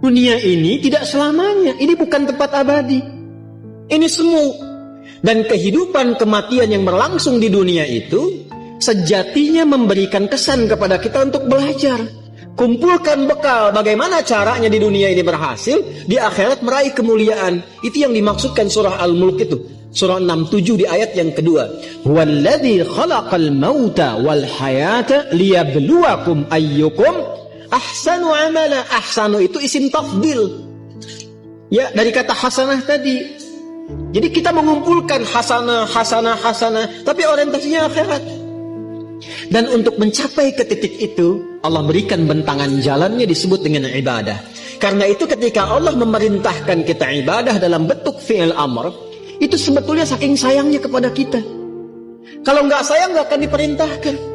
Dunia ini tidak selamanya. Ini bukan tempat abadi. Ini semu. Dan kehidupan kematian yang berlangsung di dunia itu sejatinya memberikan kesan kepada kita untuk belajar. Kumpulkan bekal bagaimana caranya di dunia ini berhasil, di akhirat meraih kemuliaan. Itu yang dimaksudkan surah Al-Mulk itu. Surah 67 di ayat yang kedua. Huwallazi khalaqal mauta wal hayata liyabluwakum ayyukum ahsanu amala. Ahsanu itu isim tafdil. Ya, dari kata hasanah tadi. Jadi kita mengumpulkan hasanah, tapi orientasinya akhirat. Dan untuk mencapai ke titik itu, Allah berikan bentangan jalannya disebut dengan ibadah. Karena itu ketika Allah memerintahkan kita ibadah dalam bentuk fi'il amr, itu sebetulnya saking sayangnya kepada kita. Kalau nggak sayang nggak akan diperintahkan.